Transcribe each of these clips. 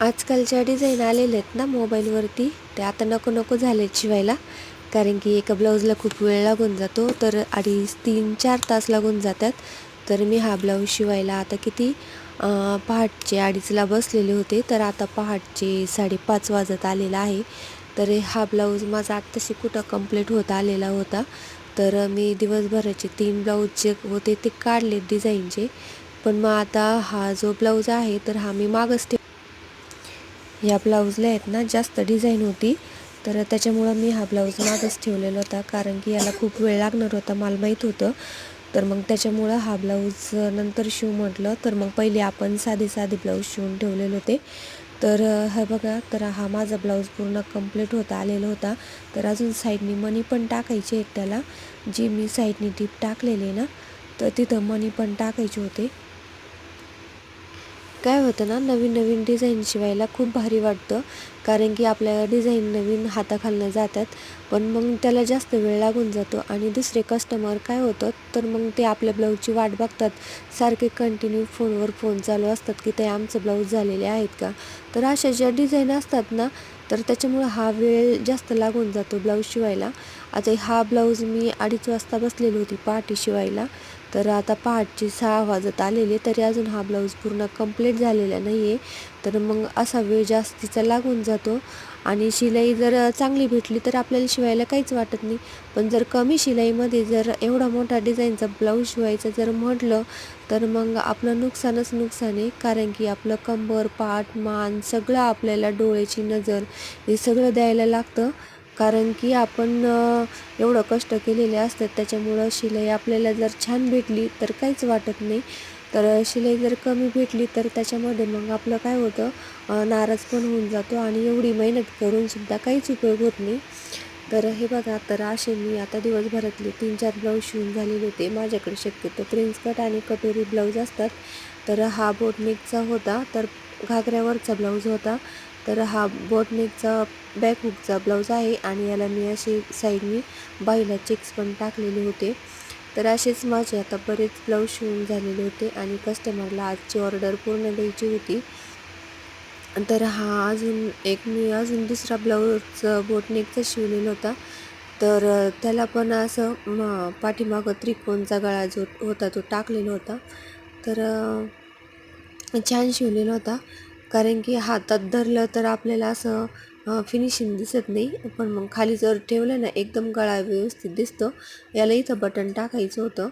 आजकालच्या डिझाईन आलेले आहेत ना मोबाईलवरती, ते आता नको नको झालेत शिवायला. कारण की एका ब्लाऊजला खूप वेळ लागून जातो, तर 2.5-3-4 तास लागून जातात. तर मी हा ब्लाऊज शिवायला आता पहाटचे 2:30ला बसलेले होते, तर आता पहाटचे 5:30 वाजत आलेला आहे. तर हा ब्लाऊज माझा आत्ताशी कुठं कंप्लीट होत आलेला होता. तर मी दिवसभराचे 3 ब्लाऊज जे होते ते काढले डिझाईनचे. पण मग आता हा जो ब्लाऊज आहे तर हा मी मागच या ब्लाऊजला आहेत ना जास्त डिझाईन होती, तर त्याच्यामुळं मी हा ब्लाऊज मागच ठेवलेला होता. कारण की याला खूप वेळ लागणार होता, मला माहीत होतं. तर मग त्याच्यामुळं हा ब्लाऊज नंतर शिवू म्हटलं. तर मग पहिले आपण साधे ब्लाऊज शिवून ठेवलेले होते. तर हा बघा, तर हा माझा ब्लाऊज पूर्ण कंप्लीट होता आलेला होता. तर अजून साईडनी मणी पण टाकायचे आहेत त्याला. जी मी साईडनी टीप टाकलेली ना, तर तिथं मणी पण टाकायचे होते. काय होतं ना, नवीन डिझाईन शिवायला खूप भारी वाटतं. कारण की आपल्या डिझाईन नवीन हाताखालनं जातात, पण मग त्याला जास्त वेळ लागून जातो. आणि दुसरे कस्टमर काय होतं, तर मग ते आपल्या ब्लाऊजची वाट बघतात. सारखे कंटिन्यू फोनवर फोन चालू असतात की ते आमचे ब्लाऊज झालेले आहेत का. तर अशा ज्या डिझाईन असतात ना, तर त्याच्यामुळं हा वेळ जास्त लागून जातो ब्लाऊज शिवायला. आता हा ब्लाऊज मी 2:30 वाजता बसलेली होती पहाटे शिवायला. तर आता पहाटचे 6 वाजत आलेले, तरी अजून हा ब्लाऊज पूर्ण कंप्लीट झालेला नाही आहे. तर मग असा वेळ जास्तीचा लागून जातो. आणि शिलाई जर चांगली भेटली तर आपल्याला शिवायला काहीच वाटत नाही. पण जर कमी शिलाईमध्ये जर एवढा मोठा डिझाईनचा ब्लाऊज शिवायचं जर म्हटलं, तर मग आपलं नुकसानच नुकसान आहे. कारण की आपलं कंबर, पाठ, मान सगळं, आपल्याला डोळ्याची नजर हे सगळं द्यायला लागतं. कारण की आपण एवढं कष्ट केलेले असतात, त्याच्यामुळं शिलाई आपल्याला जर छान भेटली तर काहीच वाटत नाही. तर शिलाई जर कमी भेटली तर त्याच्यामध्ये मग आपलं काय होतं, नाराज पण होऊन जातो आणि एवढी मेहनत करूनसुद्धा काहीच उपयोग होत नाही. तर हे बघा, तर असे मी आता दिवसभरातले 3-4 ब्लाऊज शिवून झालेले होते. माझ्याकडे शक्यतो प्रिन्स कट आणि कटोरी ब्लाऊज असतात. तर हा बोटनेकचा होता, तर घागऱ्यावरचा ब्लाऊज होता. तर हा बोटनेकचा बॅक हुकचा ब्लाऊज आहे आणि याला मी असे साईडनी बाहीला चेक्स पण टाकलेले होते. तर असेच माझे आता बरेच ब्लाऊज शिवून झालेले होते आणि कस्टमरला आजची ऑर्डर पूर्ण द्यायची होती. तर हा अजून दुसरा ब्लाऊज बोटनेकचा शिवलेला होता. तर त्याला पण असं पाठीमागं त्रिकोणचा गळा जो होता तो टाकलेला होता. तर छान शिवलेला होता. कारण की हातात धरलं तर आपल्याला असं फिनिशिंग दिसत नाही, पण मग खाली जर ठेवलं ना एकदम गळा व्यवस्थित दिसतो. याला इथं बटन टाकायचं होतं,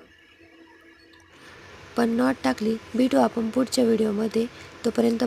पण नॉट टाकली. भेटू आपण पुढच्या व्हिडिओमध्ये. तोपर्यंत